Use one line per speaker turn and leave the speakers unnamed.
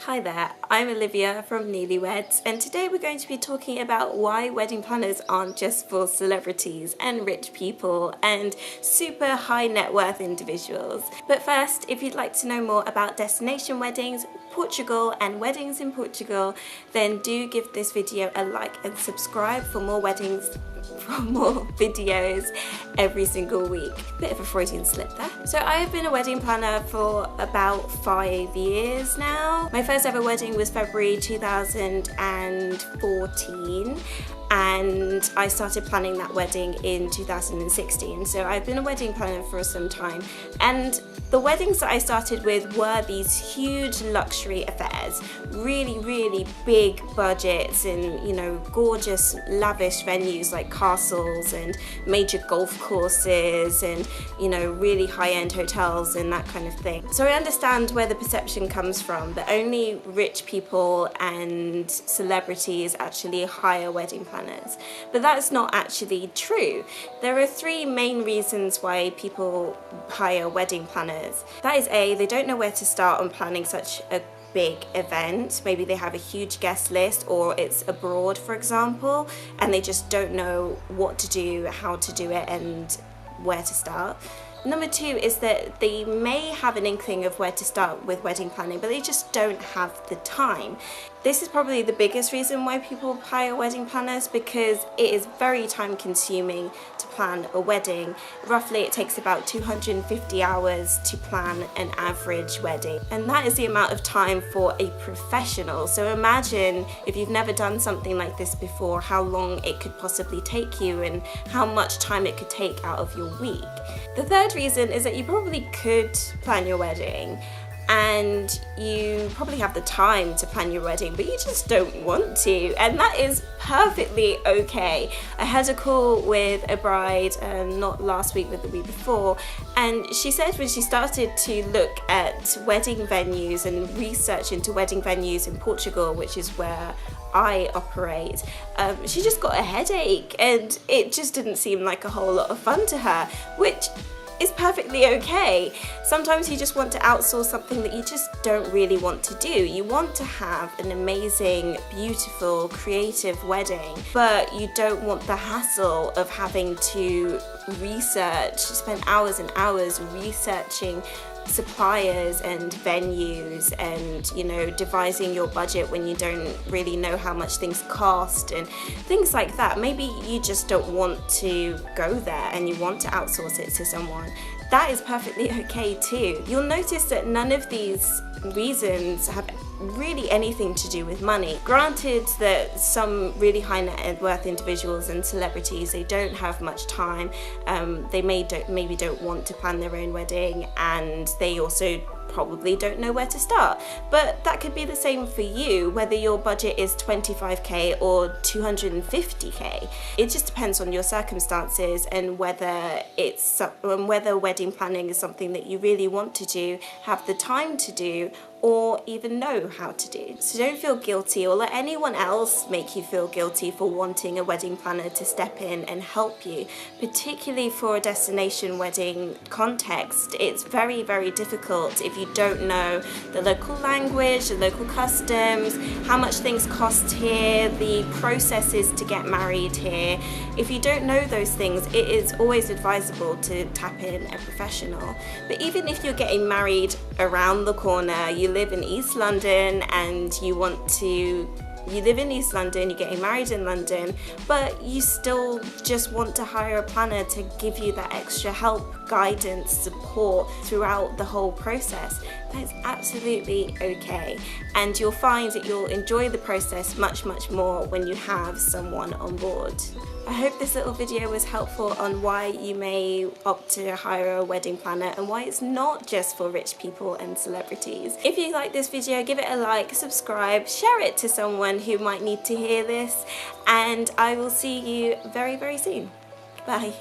Hi there, I'm Olivia from Nulyweds, and today we're going to be talking about why wedding planners aren't just for celebrities and rich people and super high net worth individuals. But first, if you'd like to know more about destination weddings, Portugal and weddings in Portugal, then do give this video a like and subscribe for more videos every single week. Bit of a Freudian slip there. So I have been a wedding planner for about 5 years now. My first ever wedding was February 2014 and I started planning that wedding in 2016. So I've been a wedding planner for some time, and the weddings that I started with were these huge luxury affairs, really big budgets in, you know, gorgeous lavish venues like castles and major golf courses and, you know, really high-end hotels and that kind of thing. So I understand where the perception comes from that only rich people and celebrities actually hire wedding planners. But that's not actually true. There are 3 main reasons why people hire wedding planners. That is A, they don't know where to start on planning such a big event. Maybe they have a huge guest list, or it's abroad, for example, and they just don't know what to do, how to do it, and where to start. Number 2 is that they may have an inkling of where to start with wedding planning, but they just don't have the time. This is probably the biggest reason why people hire wedding planners, because it is very time consuming to plan a wedding. Roughly it takes about 250 hours to plan an average wedding, and that is the amount of time for a professional. So imagine, if you've never done something like this before, how long it could possibly take you and how much time it could take out of your week. The third reason is that you probably could plan your wedding, and you probably have the time to plan your wedding, but you just don't want to, and that is perfectly okay. I had a call with a bride, not last week but the week before, and she said when she started to look at wedding venues and research into wedding venues in Portugal, which is where I operate, she just got a headache, and it just didn't seem like a whole lot of fun to her, which is perfectly okay. Sometimes you just want to outsource something that you just don't really want to do. You want to have an amazing, beautiful, creative wedding, but you don't want the hassle of having to spend hours and hours researching suppliers and venues and, you know, devising your budget when you don't really know how much things cost and things like that. Maybe you just don't want to go there and you want to outsource it to someone. That is perfectly okay too. You'll notice that none of these reasons have really anything to do with money. Granted that some really high net worth individuals and celebrities, they don't have much time, they maybe don't want to plan their own wedding, and they also probably don't know where to start. But that could be the same for you, whether your budget is 25k or 250k. It just depends on your circumstances and whether wedding planning is something that you really want to do, have the time to do, or even know how to do. So don't feel guilty or let anyone else make you feel guilty for wanting a wedding planner to step in and help you. Particularly for a destination wedding context, it's very difficult if you don't know the local language, the local customs, how much things cost here, the processes to get married here. If you don't know those things, it is always advisable to tap in a professional. But even if you're getting married around the corner, you live in East London and you're getting married in London, but you still just want to hire a planner to give you that extra help, guidance, support throughout the whole process, that's absolutely okay. And you'll find that you'll enjoy the process much more when you have someone on board. I hope this little video was helpful on why you may opt to hire a wedding planner and why it's not just for rich people and celebrities. If you like this video, give it a like, subscribe, share it to someone who might need to hear this, and I will see you very soon. Bye.